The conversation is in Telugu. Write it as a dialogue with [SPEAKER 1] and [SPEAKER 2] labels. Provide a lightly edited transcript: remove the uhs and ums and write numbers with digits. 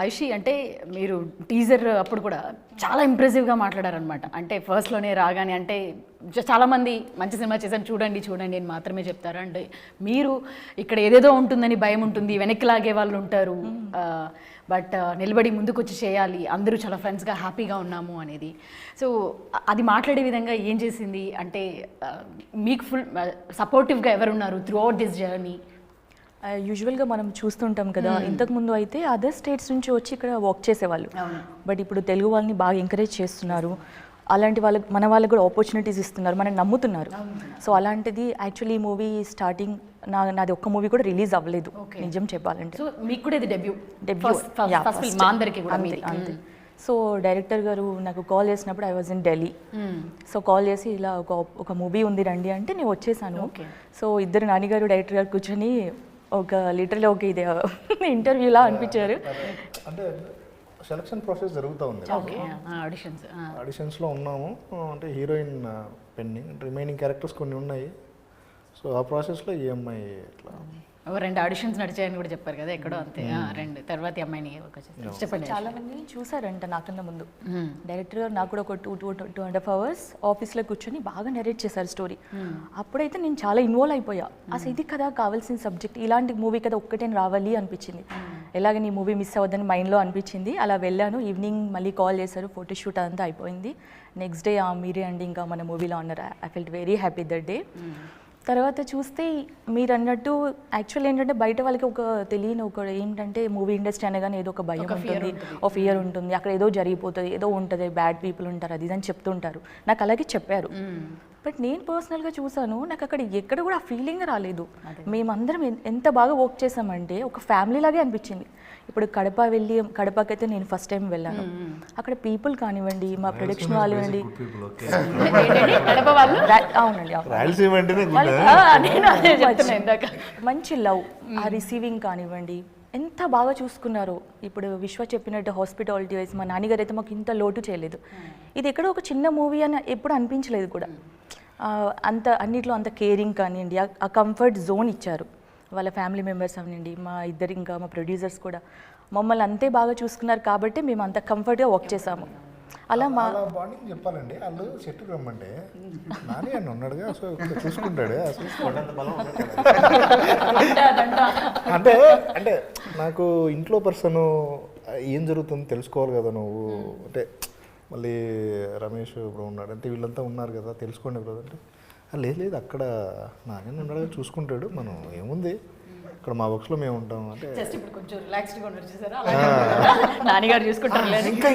[SPEAKER 1] ఆయుషి అంటే మీరు టీజర్ అప్పుడు కూడా చాలా ఇంప్రెసివ్గా మాట్లాడారనమాట. అంటే ఫస్ట్లోనే రాగానే అంటే చాలామంది మంచి సినిమా చేశాను చూడండి చూడండి అని మాత్రమే చెప్తారు. అంటే మీరు ఇక్కడ ఏదేదో ఉంటుందని భయం ఉంటుంది, వెనక్కి లాగే వాళ్ళు ఉంటారు, బట్ నిలబడి ముందుకు వచ్చి చేయాలి, అందరూ చాలా ఫ్రెండ్స్గా హ్యాపీగా ఉన్నాము అనేది. సో అది మాట్లాడే విధంగా ఏం చేసింది అంటే మీకు ఫుల్ సపోర్టివ్గా ఎవరున్నారు త్రూ అవుట్ దిస్ జర్నీ?
[SPEAKER 2] యూజువల్గా మనం చూస్తుంటాం కదా, ఇంతకుముందు అయితే అదర్ స్టేట్స్ నుంచి వచ్చి ఇక్కడ వర్క్ చేసేవాళ్ళు, బట్ ఇప్పుడు తెలుగు వాళ్ళని బాగా ఎంకరేజ్ చేస్తున్నారు. అలాంటి వాళ్ళకి మన వాళ్ళకి కూడా ఆపర్చునిటీస్ ఇస్తున్నారు, మనం నమ్ముతున్నారు. సో అలాంటిది యాక్చువల్లీ ఈ మూవీ స్టార్టింగ్ నాది ఒక్క మూవీ కూడా రిలీజ్ అవ్వలేదు నిజం చెప్పాలంటే.
[SPEAKER 1] సో మీకు కూడా ఇది డెబ్యూ
[SPEAKER 2] అంతే. సో డైరెక్టర్ గారు నాకు కాల్ చేసినప్పుడు I was in Delhi. So call చేసి ఇలా ఒక మూవీ ఉంది రండి అంటే నేను వచ్చేసాను. సో ఇద్దరు నాన్నగారు డైరెక్టర్ గారు కూర్చొని ఒక లిటరల్లీ ఒక ఇది ఇంటర్వ్యూలా అనిపించారు.
[SPEAKER 3] అంటే సెలక్షన్ ప్రాసెస్ జరుగుతూ ఉంది, ఆడిషన్స్లో ఉన్నాము. అంటే హీరోయిన్ పెండింగ్, రిమైనింగ్ క్యారెక్టర్స్ కొన్ని ఉన్నాయి. సో ఆ ప్రాసెస్లో ఈ అమ్మాయి ఇట్లా
[SPEAKER 1] 2 ఆడిషన్స్ నడిచాయని కూడా చెప్పారు కదా ఎక్కడో, అంతే 2 తర్వాత ఈ అమ్మాయిని చెప్పండి.
[SPEAKER 2] చాలా మంది చూసారంట నాకన్నా ముందు. డైరెక్టర్ గారు నాకు కూడా ఒక 2.5 hours ఆఫీస్లో కూర్చొని బాగా నెరేట్ చేశారు స్టోరీ. అప్పుడైతే నేను చాలా ఇన్వాల్వ్ అయిపోయా. అసలు ఇది కదా కావాల్సిన సబ్జెక్ట్, ఇలాంటి మూవీ కదా ఒక్కటే రావాలి అనిపించింది. ఎలాగని ఈ మూవీ మిస్ అవ్వద్దని మైండ్లో అనిపించింది. అలా వెళ్ళాను. ఈవినింగ్ మళ్ళీ కాల్ చేశారు, ఫోటోషూట్ అంతా అయిపోయింది. నెక్స్ట్ డే మీరే అండి ఇంకా మన మూవీలో అన్నారు. I felt very happy that day. తర్వాత చూస్తే మీరు అన్నట్టు యాక్చువల్ ఏంటంటే బయట వాళ్ళకి ఒక తెలియని ఒక ఏంటంటే మూవీ ఇండస్ట్రీ అనగానే ఏదో ఒక భయం ఉంటుంది, ఒక ఫియర్ ఉంటుంది, అక్కడ ఏదో జరిగిపోతుంది, ఏదో ఉంటుంది, బ్యాడ్ పీపుల్ ఉంటారు, అది అని చెప్తుంటారు. నాకు అలాగే చెప్పారు. బట్ నేను పర్సనల్గా చూసాను, నాకు అక్కడ ఎక్కడ కూడా ఆ ఫీలింగ్ రాలేదు. మేమందరం ఎంత బాగా వర్క్ చేసామంటే ఒక ఫ్యామిలీ లాగే అనిపించింది. ఇప్పుడు కడపకైతే నేను ఫస్ట్ టైం వెళ్ళాను. అక్కడ పీపుల్ కానివ్వండి, మా ప్రొడక్షన్ వాళ్ళు ఇవ్వండి, మంచి లవ్, ఆ రిసీవింగ్ కానివ్వండి ఎంత బాగా చూసుకున్నారో. ఇప్పుడు విశ్వ చెప్పినట్టు హాస్పిటాలిటీ వైజ్ మా నాన్నగారు అయితే మాకు ఇంత లోటు చేయలేదు. ఇది ఎక్కడో ఒక చిన్న మూవీ అని ఎప్పుడు అనిపించలేదు కూడా. అంత అన్నిట్లో అంత కేరింగ్ కానివ్వండి, ఆ కంఫర్ట్ జోన్ ఇచ్చారు. వాళ్ళ ఫ్యామిలీ మెంబర్స్ అవనండి, మా ఇద్దరు ఇంకా మా ప్రొడ్యూసర్స్ కూడా మమ్మల్ని అంతే బాగా చూసుకున్నారు కాబట్టి మేము అంత కంఫర్ట్గా వర్క్ చేసాము. అలా మా
[SPEAKER 3] బాండింగ్ చెప్పాలండి. వాళ్ళు చెట్టుకు రమ్మంటే నాని అని ఉన్నాడుగా, సో చూసుకుంటాడు. అంటే అంటే నాకు ఇంట్లో పర్సన్ ఏం జరుగుతుందో తెలుసుకోవాలి కదా నువ్వు. అంటే మళ్ళీ రమేష్ ఇప్పుడు ఉన్నాడు అంటే వీళ్ళంతా ఉన్నారు కదా, తెలుసుకోండి ఇప్పుడు అంటే లేదు అక్కడ నాని ఉన్నాడు చూసుకుంటాడు, మనం ఏముంది ఇక్కడ మా వర్క్స్లో మేము ఉంటాం అంటే
[SPEAKER 1] కొంచెం రిలాక్స్డ్గా ఉన్నారు చూసారా, నాన్నగారు చూసుకుంటారు. ఇంకా